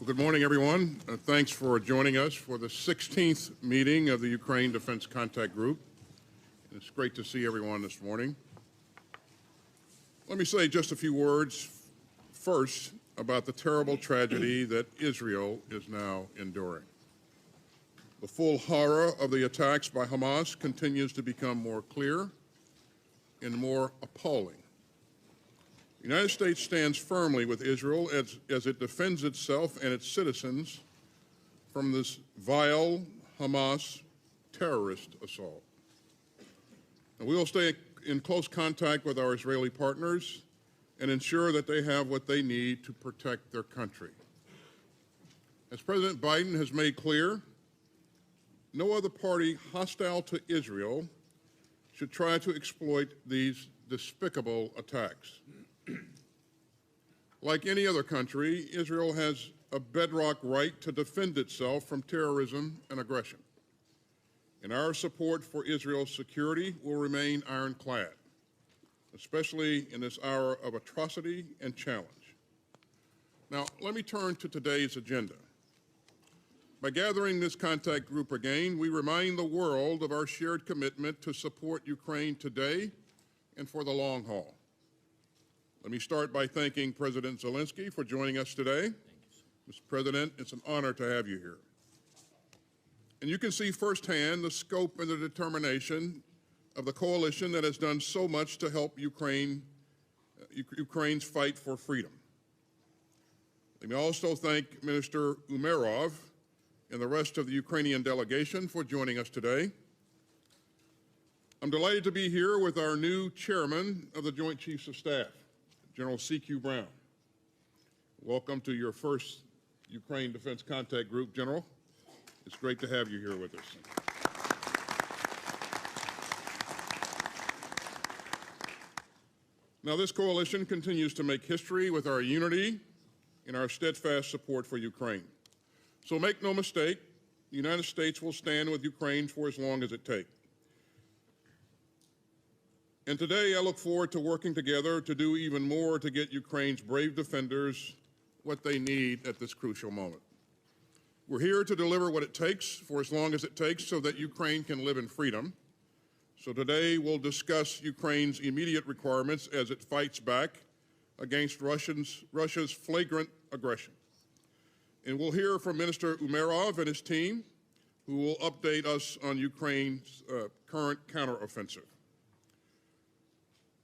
Well, good morning, everyone. Thanks for joining us for the 16th meeting of the Ukraine Defense Contact Group. And it's great to see everyone this morning. Let me say just a few words first about the terrible tragedy that Israel is now enduring. The full horror of the attacks by Hamas continues to become more clear and more appalling. The United States stands firmly with Israel as it defends itself and its citizens from this vile Hamas terrorist assault. And we will stay in close contact with our Israeli partners and ensure that they have what they need to protect their country. As President Biden has made clear, no other party hostile to Israel should try to exploit these despicable attacks. Like any other country, Israel has a bedrock right to defend itself from terrorism and aggression. And our support for Israel's security will remain ironclad, especially in this hour of atrocity and challenge. Now, let me turn to today's agenda. By gathering this contact group again, we remind the world of our shared commitment to support Ukraine today and for the long haul. Let me start by thanking President Zelensky for joining us today. Mr. President, it's an honor to have you here. And you can see firsthand the scope and the determination of the coalition that has done so much to help Ukraine's fight for freedom. Let me also thank Minister Umerov and the rest of the Ukrainian delegation for joining us today. I'm delighted to be here with our new chairman of the Joint Chiefs of Staff, General C.Q. Brown. Welcome to your first Ukraine Defense Contact Group, General. It's great to have you here with us. Now, this coalition continues to make history with our unity and our steadfast support for Ukraine. So make no mistake, the United States will stand with Ukraine for as long as it takes. And today I look forward to working together to do even more to get Ukraine's brave defenders what they need at this crucial moment. We're here to deliver what it takes for as long as it takes so that Ukraine can live in freedom. So today we'll discuss Ukraine's immediate requirements as it fights back against Russia's flagrant aggression. And we'll hear from Minister Umerov and his team, who will update us on Ukraine's current counteroffensive.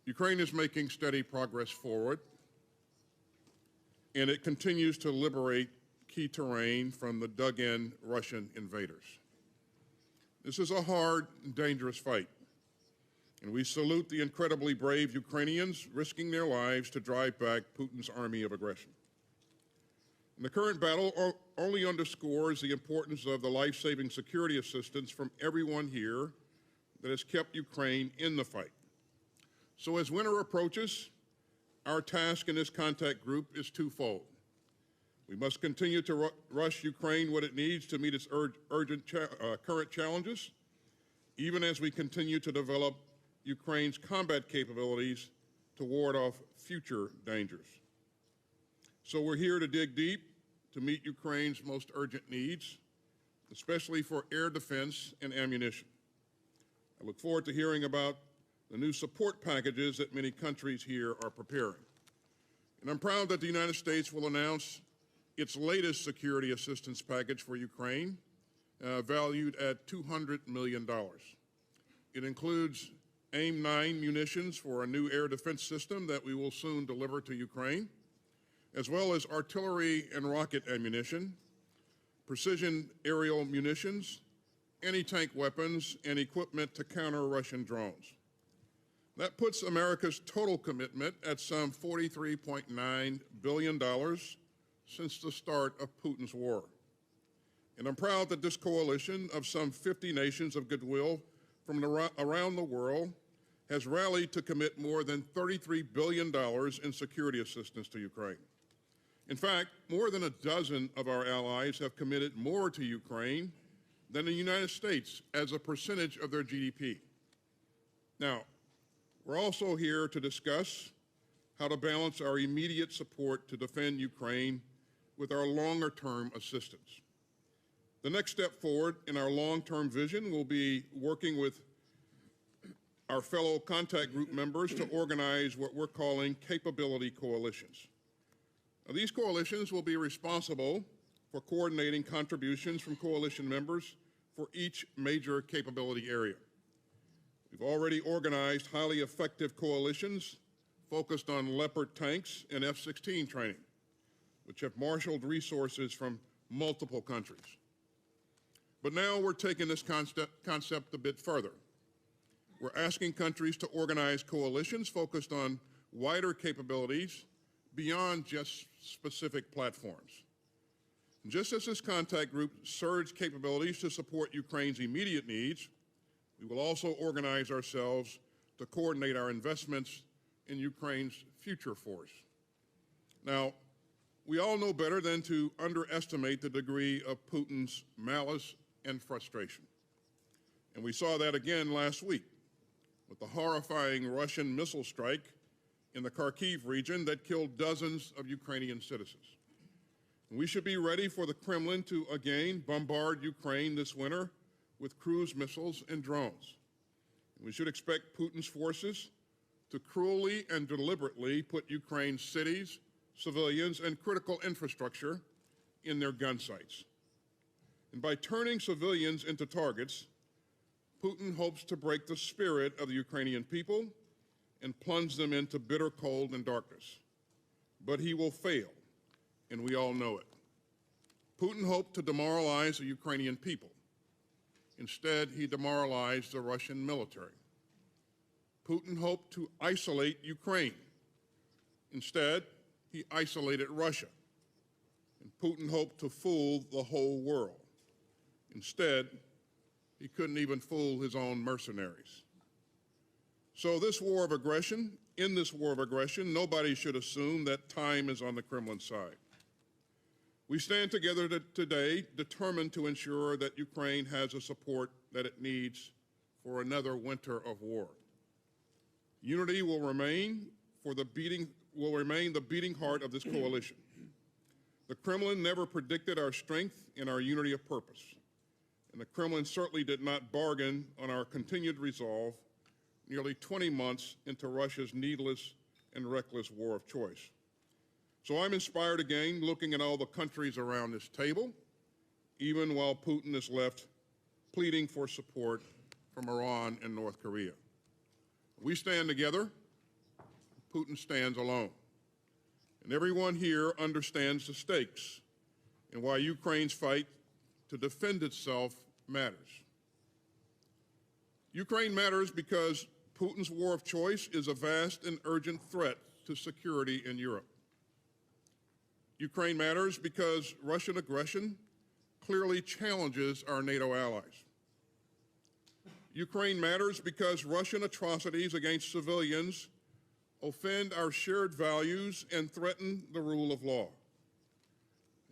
Ukraine is making steady progress forward, and it continues to liberate key terrain from the dug-in Russian invaders. This is a hard and dangerous fight, and we salute the incredibly brave Ukrainians risking their lives to drive back Putin's army of aggression. And the current battle only underscores the importance of the life-saving security assistance from everyone here that has kept Ukraine in the fight. So as winter approaches, our task in this contact group is twofold. We must continue to rush Ukraine what it needs to meet its current challenges, even as we continue to develop Ukraine's combat capabilities to ward off future dangers. So we're here to dig deep to meet Ukraine's most urgent needs, especially for air defense and ammunition. I look forward to hearing about the new support packages that many countries here are preparing. And I'm proud that the United States will announce its latest security assistance package for Ukraine, valued at $200 million. It includes AIM-9 munitions for a new air defense system that we will soon deliver to Ukraine, as well as artillery and rocket ammunition, precision aerial munitions, anti-tank weapons, and equipment to counter Russian drones. That puts America's total commitment at some $43.9 billion since the start of Putin's war. And I'm proud that this coalition of some 50 nations of goodwill from around the world has rallied to commit more than $33 billion in security assistance to Ukraine. In fact, more than a dozen of our allies have committed more to Ukraine than the United States as a percentage of their GDP. Now, we're also here to discuss how to balance our immediate support to defend Ukraine with our longer-term assistance. The next step forward in our long-term vision will be working with our fellow contact group members to organize what we're calling capability coalitions. Now, these coalitions will be responsible for coordinating contributions from coalition members for each major capability area. We've already organized highly effective coalitions focused on Leopard tanks and F-16 training, which have marshaled resources from multiple countries. But now we're taking this concept a bit further. We're asking countries to organize coalitions focused on wider capabilities beyond just specific platforms. And just as this contact group surged capabilities to support Ukraine's immediate needs, we will also organize ourselves to coordinate our investments in Ukraine's future force. Now, we all know better than to underestimate the degree of Putin's malice and frustration. And we saw that again last week with the horrifying Russian missile strike in the Kharkiv region that killed dozens of Ukrainian citizens. And we should be ready for the Kremlin to again bombard Ukraine this winter with cruise missiles and drones. And we should expect Putin's forces to cruelly and deliberately put Ukraine's cities, civilians, and critical infrastructure in their gun sights. And by turning civilians into targets, Putin hopes to break the spirit of the Ukrainian people and plunge them into bitter cold and darkness. But he will fail, and we all know it. Putin hoped to demoralize the Ukrainian people. Instead, he demoralized the Russian military. Putin hoped to isolate Ukraine. Instead, he isolated Russia. And Putin hoped to fool the whole world. Instead, he couldn't even fool his own mercenaries. So in this war of aggression, nobody should assume that time is on the Kremlin side. We stand together today determined to ensure that Ukraine has the support that it needs for another winter of war. Unity will remain the beating heart of this coalition. The Kremlin never predicted our strength and our unity of purpose. And the Kremlin certainly did not bargain on our continued resolve nearly 20 months into Russia's needless and reckless war of choice. So I'm inspired again looking at all the countries around this table, even while Putin is left pleading for support from Iran and North Korea. We stand together, Putin stands alone. And everyone here understands the stakes and why Ukraine's fight to defend itself matters. Ukraine matters because Putin's war of choice is a vast and urgent threat to security in Europe. Ukraine matters because Russian aggression clearly challenges our NATO allies. Ukraine matters because Russian atrocities against civilians offend our shared values and threaten the rule of law.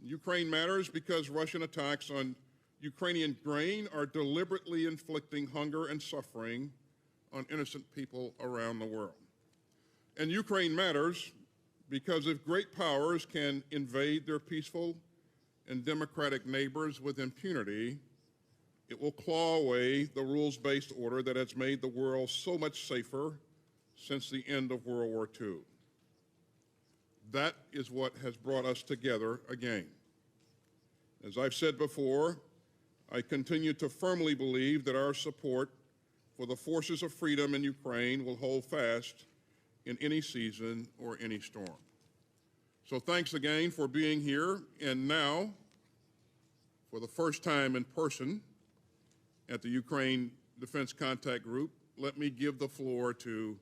Ukraine matters because Russian attacks on Ukrainian grain are deliberately inflicting hunger and suffering on innocent people around the world. And Ukraine matters because if great powers can invade their peaceful and democratic neighbors with impunity, it will claw away the rules-based order that has made the world so much safer since the end of World War II. That is what has brought us together again. As I've said before, I continue to firmly believe that our support for the forces of freedom in Ukraine will hold fast in any season or any storm. So thanks again for being here. And now, for the first time in person at the Ukraine Defense Contact Group, let me give the floor to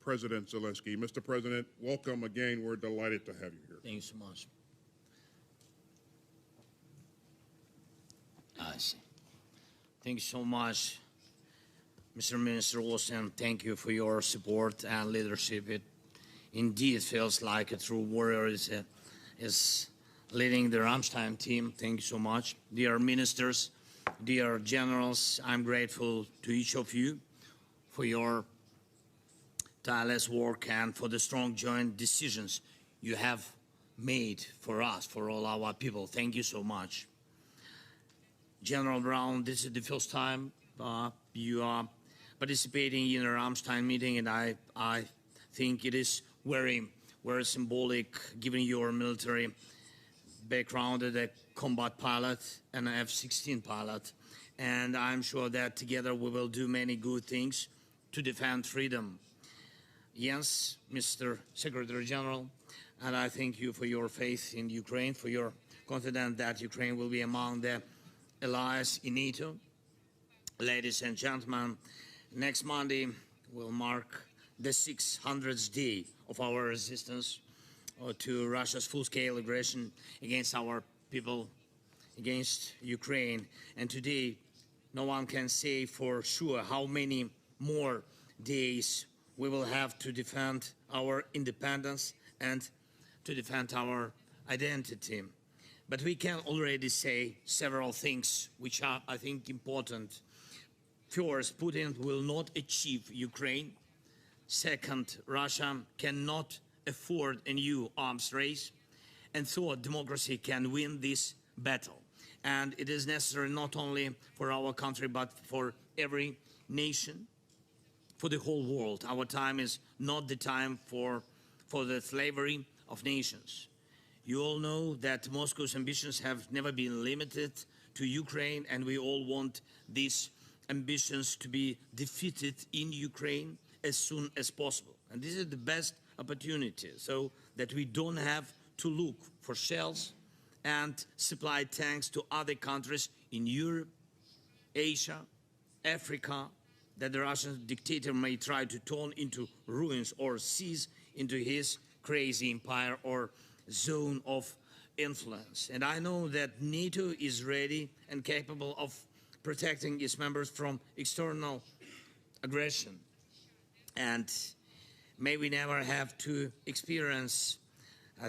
President Zelensky. Mr. President, welcome again. We're delighted to have you here. Thank you so much. Thank you so much, Mr. Minister Wilson. Thank you for your support and leadership. It indeed feels like a true warrior is leading the Rammstein team. Thank you so much. Dear ministers, dear generals, I'm grateful to each of you for your tireless work and for the strong joint decisions you have made for us, for all our people. Thank you so much. General Brown, this is the first time you are participating in a Ramstein meeting, and I think it is very, very symbolic given your military background as a combat pilot and an F-16 pilot. And I'm sure that together we will do many good things to defend freedom. Yes, Mr. Secretary General, and I thank you for your faith in Ukraine, for your confidence that Ukraine will be among the allies in NATO. Ladies and gentlemen, next Monday will mark the 600th day of our resistance to Russia's full-scale aggression against our people, against Ukraine. And today, no one can say for sure how many more days we will have to defend our independence and to defend our identity. But we can already say several things which are, I think, important. First, Putin will not achieve Ukraine. Second, Russia cannot afford a new arms race. And third, democracy can win this battle. And it is necessary not only for our country, but for every nation, for the whole world. Our time is not the time for the slavery of nations. You all know that Moscow's ambitions have never been limited to Ukraine, and we all want these ambitions to be defeated in Ukraine as soon as possible. And this is the best opportunity, so that we don't have to look for shells and supply tanks to other countries in Europe, Asia, Africa, that the Russian dictator may try to turn into ruins or seize into his crazy empire or zone of influence. And I know that NATO is ready and capable of protecting its members from external aggression. And may we never have to experience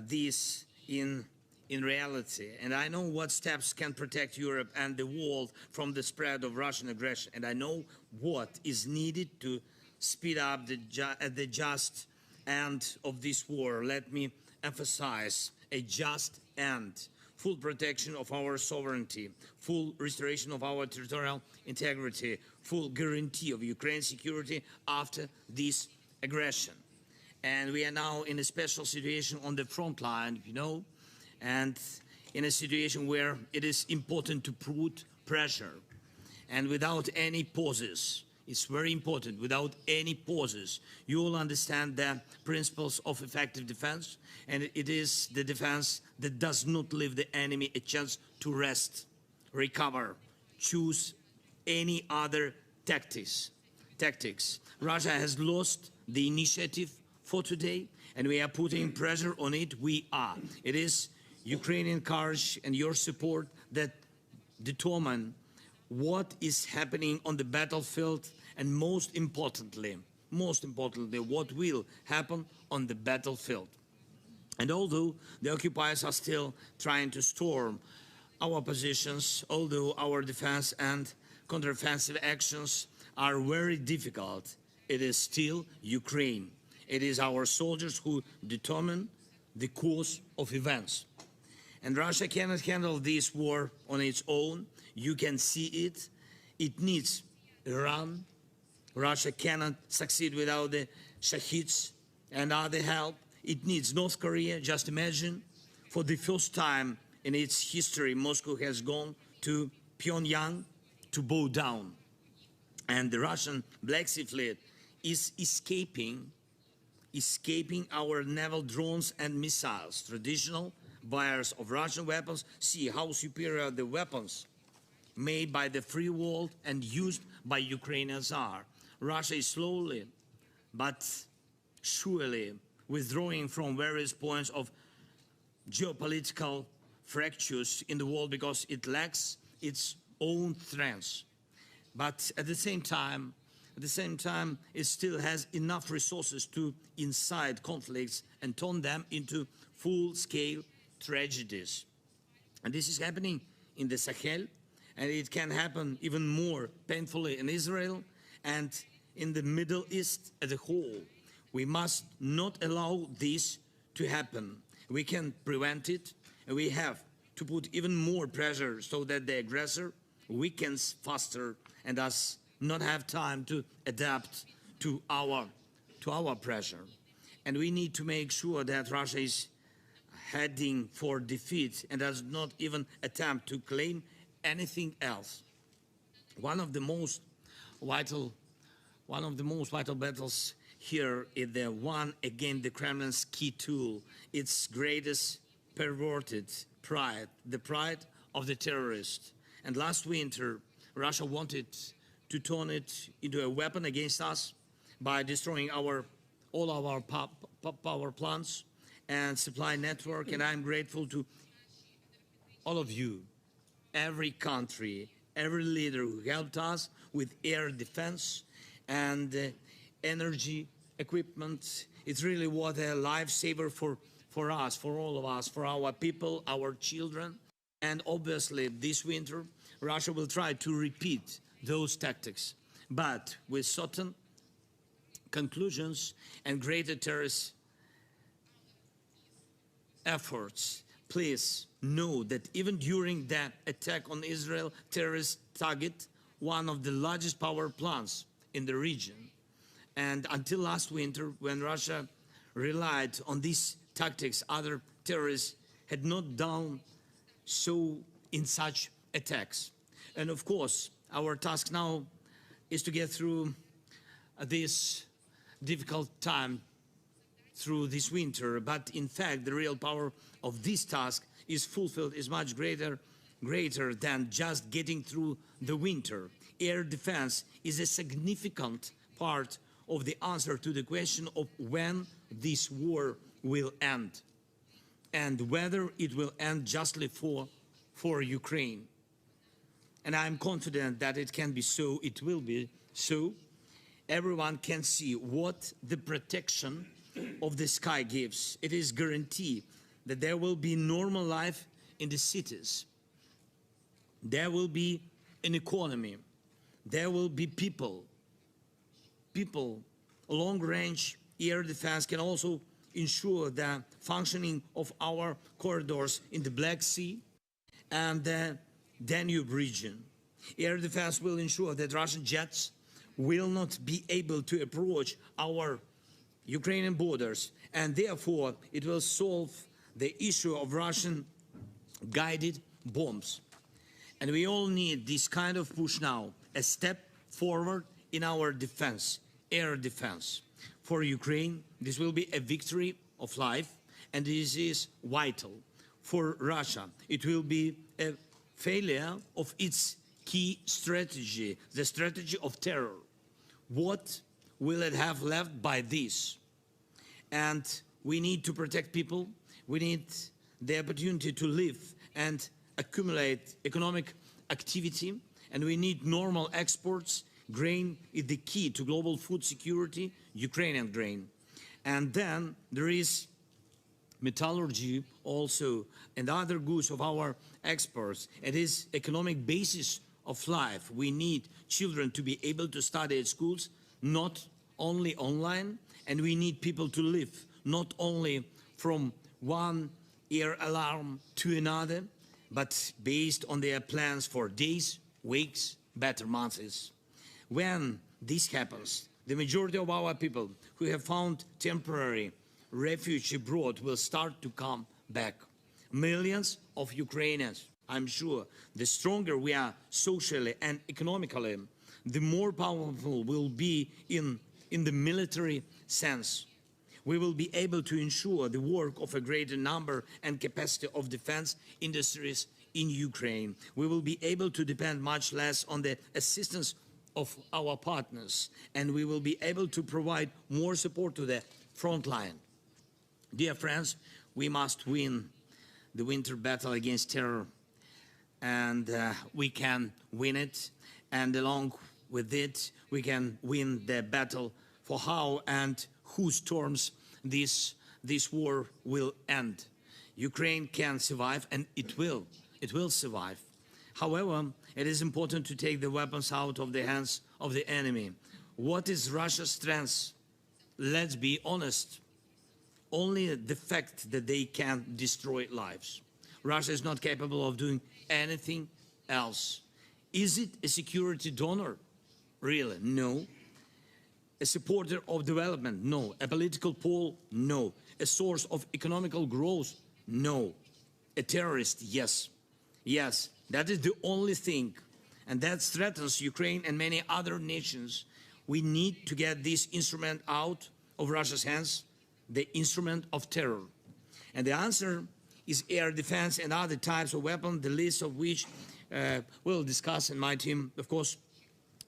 this in reality. And I know what steps can protect Europe and the world from the spread of Russian aggression. And I know what is needed to speed up the just end of this war. Let me emphasize a just end. Full protection of our sovereignty, full restoration of our territorial integrity, full guarantee of Ukraine's security after this aggression. And we are now in a special situation on the front line, you know, and in a situation where it is important to put pressure. And without any pauses, it's very important, without any pauses, you will understand the principles of effective defense, and it is the defense that does not leave the enemy a chance to rest, recover, choose any other tactics. Russia has lost the initiative for today, and we are putting pressure on it. It is Ukrainian courage and your support that determine what is happening on the battlefield, and most importantly, what will happen on the battlefield. And although the occupiers are still trying to storm our positions, although our defense and counteroffensive actions are very difficult, it is still Ukraine. It is our soldiers who determine the course of events. And Russia cannot handle this war on its own. You can see it. It needs Iran. Russia cannot succeed without the Shahids and other help. It needs North Korea. Just imagine, for the first time in its history, Moscow has gone to Pyongyang to bow down. And the Russian Black Sea Fleet is escaping our naval drones and missiles. Traditional buyers of Russian weapons see how superior the weapons made by the free world and used by Ukrainians are. Russia is slowly but surely withdrawing from various points of geopolitical fractures in the world because it lacks its own strengths. But at the same time, it still has enough resources to incite conflicts and turn them into full-scale tragedies. And this is happening in the Sahel, and it can happen even more painfully in Israel and in the Middle East as a whole. We must not allow this to happen. We can prevent it, and we have to put even more pressure so that the aggressor weakens faster and does not have time to adapt to our pressure. And we need to make sure that Russia is heading for defeat and does not even attempt to claim anything else. One of the most vital battles here is the one against the Kremlin's key tool, its greatest perverted pride, the pride of the terrorist. And last winter, Russia wanted to turn it into a weapon against us by destroying all our power plants and supply network. And I'm grateful to all of you, every country, every leader who helped us with air defense and energy equipment. It's really what a lifesaver for us, for all of us, for our people, our children. And obviously this winter, Russia will try to repeat those tactics, but with certain conclusions and greater terrorist efforts. Please know that even during that attack on Israel, terrorists target one of the largest power plants in the region. And until last winter, when Russia relied on these tactics, other terrorists had not done so in such attacks. And of course, our task now is to get through this difficult time, through this winter. But in fact, the real power of this task is fulfilled, is much greater than just getting through the winter. Air defense is a significant part of the answer to the question of when this war will end and whether it will end justly for Ukraine. And I'm confident that it can be so, it will be so. Everyone can see what the protection of the sky gives. It is guaranteed that there will be normal life in the cities. There will be an economy. There will be people. Long-range air defense can also ensure the functioning of our corridors in the Black Sea and the Danube region. Air defense will ensure that Russian jets will not be able to approach our Ukrainian borders, and therefore it will solve the issue of Russian guided bombs. And we all need this kind of push now, a step forward in our defense, air defense. For Ukraine, this will be a victory of life, and this is vital. For Russia, it will be a failure of its key strategy, the strategy of terror. What will it have left by this? And we need to protect people. We need the opportunity to live and accumulate economic activity. And we need normal exports. Grain is the key to global food security, Ukrainian grain. And then there is metallurgy also and other goods of our exports. It is economic basis of life. We need children to be able to study at schools, not only online, and we need people to live not only from one air alarm to another, but based on their plans for days, weeks, better months. When this happens, the majority of our people who have found temporary refuge abroad will start to come back. Millions of Ukrainians, I'm sure, the stronger we are socially and economically, the more powerful we'll be in the military sense. We will be able to ensure the work of a greater number and capacity of defense industries in Ukraine. We will be able to depend much less on the assistance of our partners, and we will be able to provide more support to the front line. Dear friends, we must win the winter battle against terror, and we can win it, and along with it, we can win the battle for how and whose terms this war will end. Ukraine can survive, and it will survive. However, it is important to take the weapons out of the hands of the enemy. What is Russia's strength? Let's be honest. only the fact that they can destroy lives. Russia is not capable of doing anything else. Is it a security donor? Really? No. A supporter of development? No. A political pole? No. A source of economical growth? No. A terrorist? Yes. Yes, that is the only thing. And that threatens Ukraine and many other nations. We need to get this instrument out of Russia's hands, the instrument of terror. And the answer is air defense and other types of weapons, the list of which we'll discuss, and my team, of course,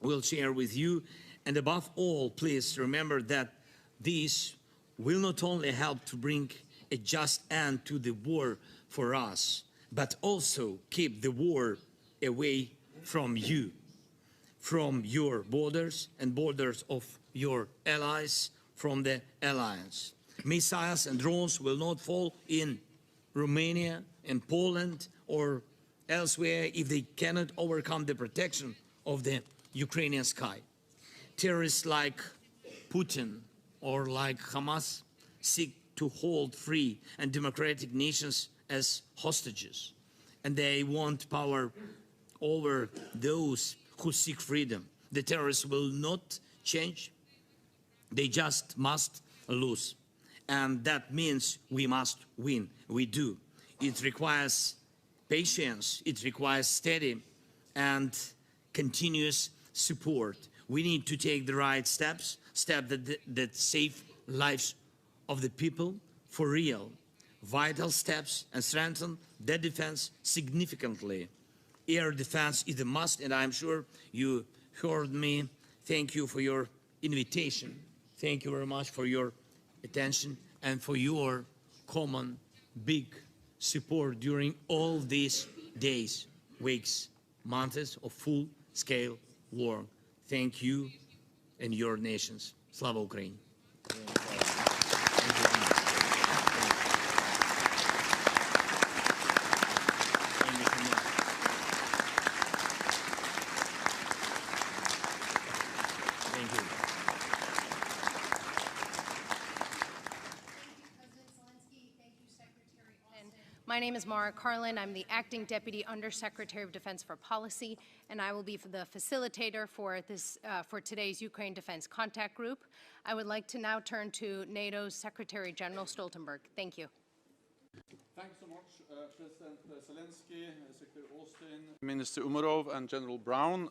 will share with you. And above all, please remember that this will not only help to bring a just end to the war for us, but also keep the war away from you, from your borders and borders of your allies, from the alliance. Missiles and drones will not fall in Romania and Poland or elsewhere if they cannot overcome the protection of the Ukrainian sky. Terrorists like Putin or like Hamas seek to hold free and democratic nations as hostages, and they want power over those who seek freedom. The terrorists will not change, they just must lose. And that means we must win. We do. It requires patience, it requires steady and continuous support. We need to take the right steps that save lives of the people for real. Vital steps and strengthen the defense significantly. Air defense is a must, and I'm sure you heard me. Thank you for your invitation. Thank you very much for your attention and for your common big support during all these days, weeks, months of full-scale war. Thank you and your nations. Slava Ukraini! My name is Mara Carlin. I'm the Acting Deputy Undersecretary of Defense for Policy, and I will be the facilitator for today's Ukraine Defense Contact Group. I would like to now turn to NATO's Secretary General Stoltenberg. Thank you. Thanks so much, President Zelensky, Secretary Austin, Minister Umarov, and General Brown.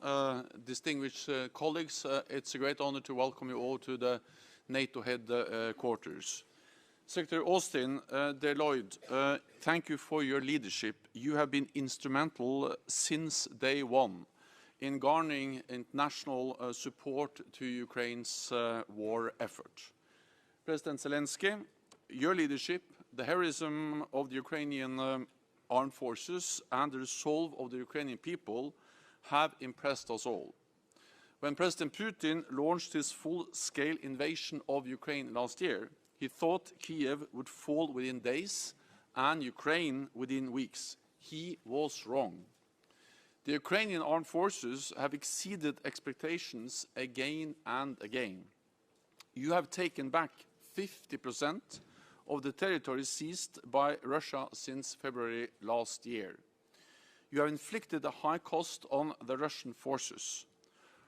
Distinguished colleagues, it's a great honor to welcome you all to the NATO headquarters. Secretary Austin, dear Lloyd, thank you for your leadership. You have been instrumental since day one in garnering international support to Ukraine's war effort. President Zelensky, your leadership, the heroism of the Ukrainian armed forces and the resolve of the Ukrainian people have impressed us all. When President Putin launched his full-scale invasion of Ukraine last year, he thought Kiev would fall within days and Ukraine within weeks. He was wrong. The Ukrainian armed forces have exceeded expectations again and again. You have taken back 50% of the territory seized by Russia since February last year. You have inflicted a high cost on the Russian forces.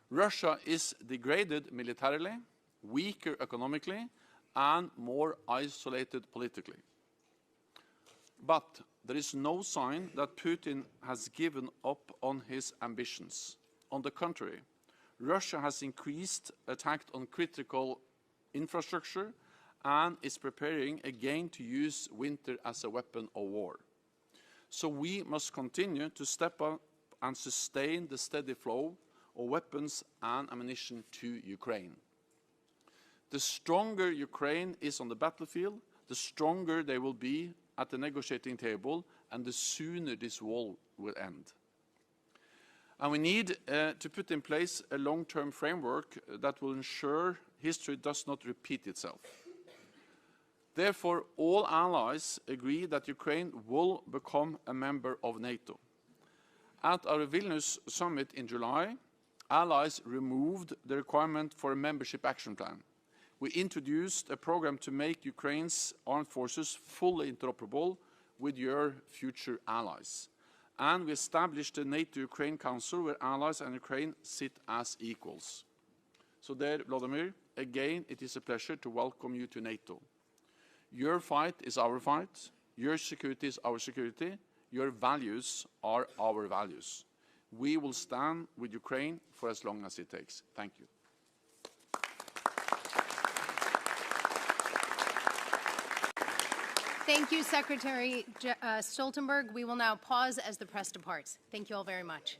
Russia is degraded militarily, weaker economically, and more isolated politically. But there is no sign that Putin has given up on his ambitions. On the contrary, Russia has increased attack on critical infrastructure and is preparing again to use winter as a weapon of war. So we must continue to step up and sustain the steady flow of weapons and ammunition to Ukraine. The stronger Ukraine is on the battlefield, the stronger they will be at the negotiating table, and the sooner this war will end. And we need to put in place a long-term framework that will ensure history does not repeat itself. Therefore, all allies agree that Ukraine will become a member of NATO. At our Vilnius summit in July, allies removed the requirement for a membership action plan. we introduced a program to make Ukraine's armed forces fully interoperable with your future allies. And we established the NATO-Ukraine Council where allies and Ukraine sit as equals. So there, Vladimir, again, it is a pleasure to welcome you to NATO. Your fight is our fight. Your security is our security. Your values are our values. We will stand with Ukraine for as long as it takes. Thank you. Thank you, Secretary Stoltenberg. We will now pause as the press departs. Thank you all very much.